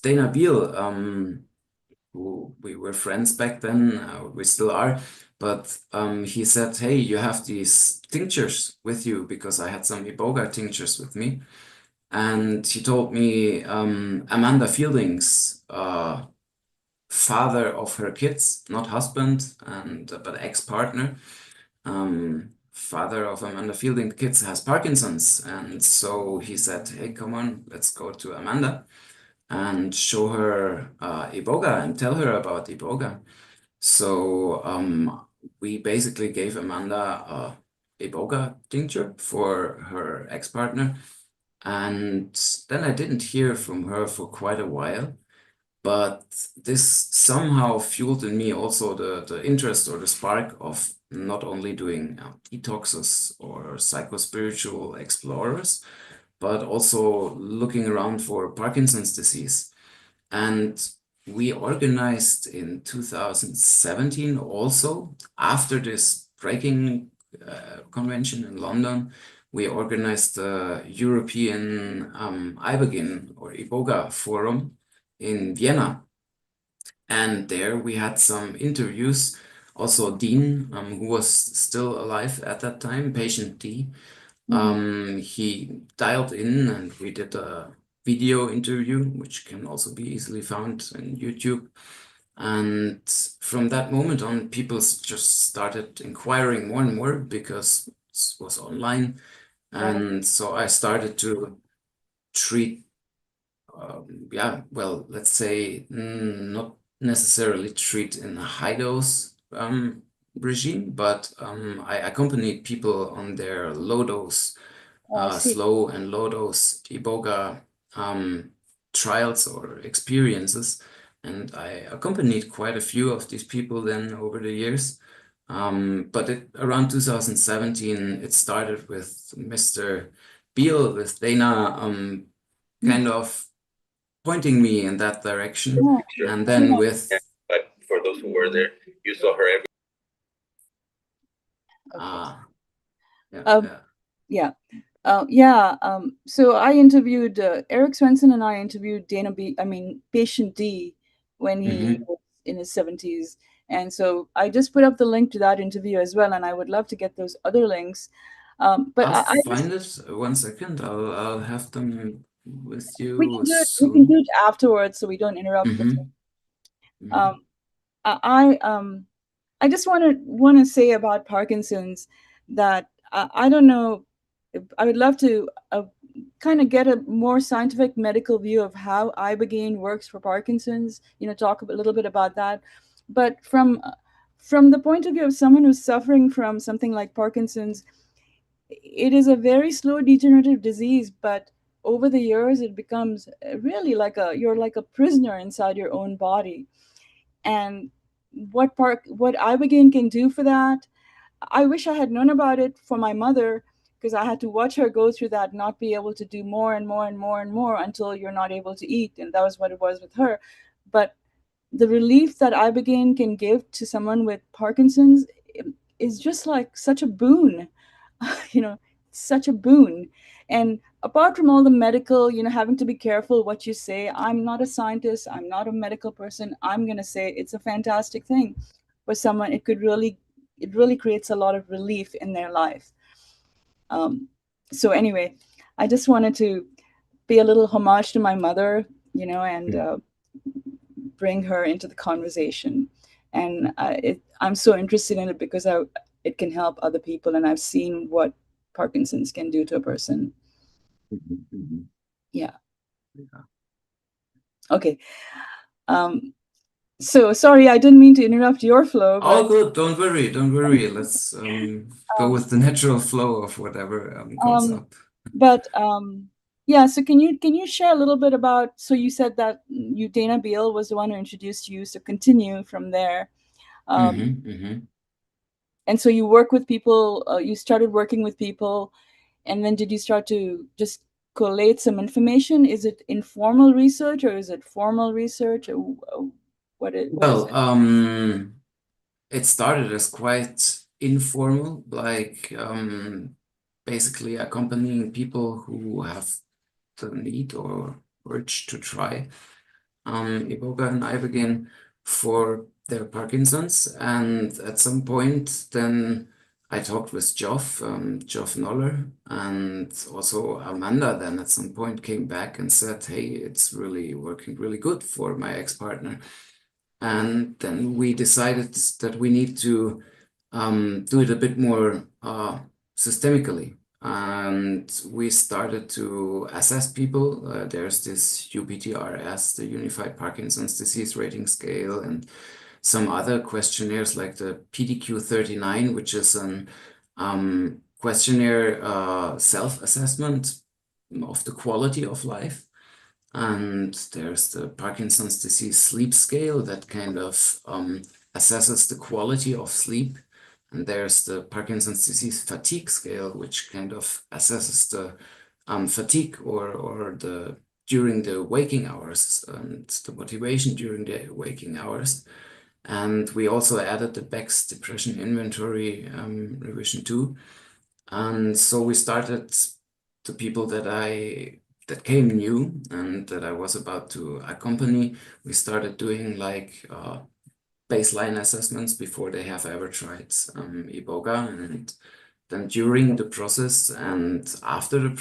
Dana Beal, who we were friends back then, we still are, but he said, "Hey, you have these tinctures with you," because I had some Iboga tinctures with me. And he told me Amanda Fielding's father of her kids, not husband, and but ex-partner, father of Amanda Fielding kids has Parkinson's. And so he said, "Hey, come on, let's go to Amanda and show her Iboga and tell her about Iboga." So we basically gave Amanda Iboga tincture for her ex-partner. And then I didn't hear from her for quite a while. But this somehow fueled in me also the interest or the spark of not only doing detoxes or psychospiritual explorers, but also looking around for Parkinson's disease. And we organized in 2017 also, after this breaking convention in London, we organized the European Ibogaine or Iboga Forum in Vienna. And there we had some interviews. Also, Dean, who was still alive at that time, patient D, he dialed in and we did a video interview, which can also be easily found on YouTube. And from that moment on, people just started inquiring more and more because it was online. Right. And so I started to treat yeah, well, let's say not necessarily treat in a high dose regime, but I accompanied people on their low dose, Oh, I see. slow and low dose Iboga um, trials or experiences. And I accompanied quite a few of these people then over the years. But around 2017, it started with Mr. Beal, with Dana, kind of pointing me in that direction. Yeah. Sure. And then with But for those who were there, you saw her every. Okay. yeah, Um, yeah. yeah. Yeah. So I interviewed Eric Swenson and I interviewed patient D when he Hmm. was in his 70s. And so I just put up the link to that interview as well, and I would love to get those other links. But I'll I just find it 1 second. I'll have them with you we can do soon. it afterwards so we don't interrupt the Hmm. Hmm. um I just want to say about Parkinson's that I don't know. I would love to kind of get a more scientific medical view of how ibogaine works for Parkinson's. Talk a little bit about that. But from the point of view of someone who's suffering from something like Parkinson's, it is a very slow degenerative disease. But over the years, it becomes really like you're like a prisoner inside your own body. And what ibogaine can do for that, I wish I had known about it for my mother, because I had to watch her go through that, not be able to do more and more and more and more until you're not able to eat. And that was what it was with her. But the relief that ibogaine can give to someone with Parkinson's is just like such a boon. you know Such a boon. And apart from all the medical, having to be careful what you say, I'm not a scientist, I'm not a medical person, I'm going to say it's a fantastic thing for someone. It really creates a lot of relief in their life. So anyway, I just wanted to pay a little homage to my mother, and bring her into the conversation. And I'm so interested in it because it can help other people, and I've seen what Parkinson's can do to a person. Hmm. Yeah. Yeah. Okay. Um, so sorry, I didn't mean to interrupt your flow, All but good. Don't worry. Don't worry. Let's go um, with the natural flow of whatever comes um, up. but yeah. So can you share a little bit about? So you said that Dana Beal was the one who introduced you. So continue from there. Um, Hmm. Hmm. and so you work with people. You started working with people, and then did you start to just collate some information? Is it informal research or is it formal research? Or what is Well, it? it started as quite informal, like basically accompanying people who have the need or urge to try. Iboga and Ibogaine for their Parkinson's. And at some point, then I talked with Geoff Noller, and also Amanda then at some point came back and said, hey, it's really working really good for my ex-partner. And then we decided that we need to do it a bit more systemically. And we started to assess people. There's this UPDRS, the Unified Parkinson's Disease Rating Scale, and some other questionnaires like the PDQ-39, which is an questionnaire self-assessment of the quality of life. And there's the Parkinson's disease sleep scale that kind of assesses the quality of sleep. And there's the Parkinson's disease fatigue scale, which kind of assesses the fatigue or the during the waking hours and the motivation during the waking hours. And we also added the Beck's Depression Inventory revision 2. And so we started the people that came new and that I was about to accompany. We started doing like baseline assessments before they have ever tried Iboga, and then during the process and after the process.